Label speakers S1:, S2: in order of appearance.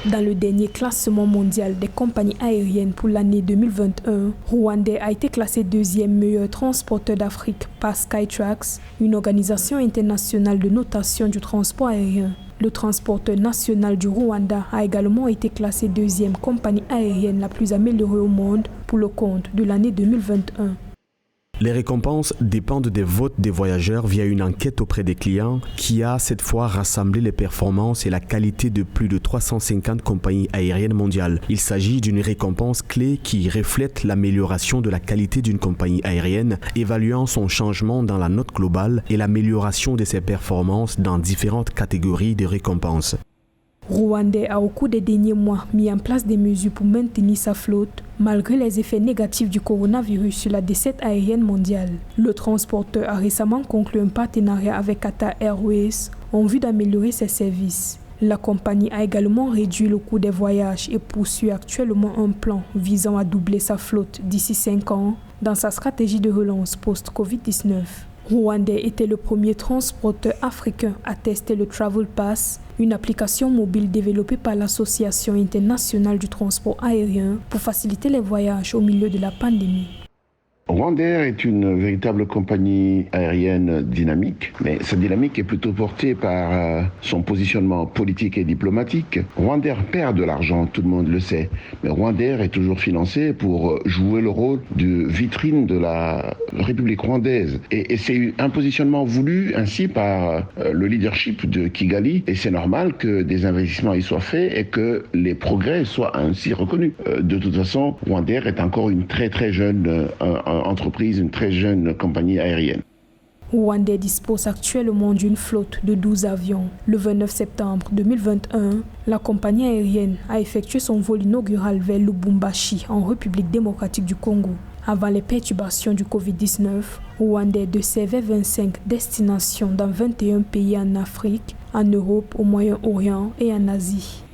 S1: Dans le dernier classement mondial des compagnies aériennes pour l'année 2021, Rwandair a été classé deuxième meilleur transporteur d'Afrique par Skytrax, une organisation internationale de notation du transport aérien. Le transporteur national du Rwanda a également été classé deuxième compagnie aérienne la plus améliorée au monde pour le compte de l'année 2021.
S2: Les récompenses dépendent des votes des voyageurs via une enquête auprès des clients qui a cette fois rassemblé les performances et la qualité de plus de 350 compagnies aériennes mondiales. Il s'agit d'une récompense clé qui reflète l'amélioration de la qualité d'une compagnie aérienne, évaluant son changement dans la note globale et l'amélioration de ses performances dans différentes catégories de récompenses.
S1: Rwandair a au cours des derniers mois mis en place des mesures pour maintenir sa flotte malgré les effets négatifs du coronavirus sur la desserte aérienne mondiale. Le transporteur a récemment conclu un partenariat avec Qatar Airways en vue d'améliorer ses services. La compagnie a également réduit le coût des voyages et poursuit actuellement un plan visant à doubler sa flotte d'ici 5 ans dans sa stratégie de relance post-Covid-19. Rwandair était le premier transporteur africain à tester le Travel Pass, une application mobile développée par l'Association internationale du transport aérien pour faciliter les voyages au milieu de la pandémie.
S3: Rwandair est une véritable compagnie aérienne dynamique, mais cette dynamique est plutôt portée par son positionnement politique et diplomatique. Rwandair perd de l'argent, tout le monde le sait, mais Rwandair est toujours financé pour jouer le rôle de vitrine de la République rwandaise. Et c'est un positionnement voulu ainsi par le leadership de Kigali, et c'est normal que des investissements y soient faits et que les progrès soient ainsi reconnus. De toute façon, Rwandair est encore une très jeune entreprise, une très jeune compagnie aérienne.
S1: Rwandair dispose actuellement d'une flotte de 12 avions. Le 29 septembre 2021, la compagnie aérienne a effectué son vol inaugural vers Lubumbashi, en République démocratique du Congo. Avant les perturbations du Covid-19, Rwandair desservait 25 destinations dans 21 pays en Afrique, en Europe, au Moyen-Orient et en Asie.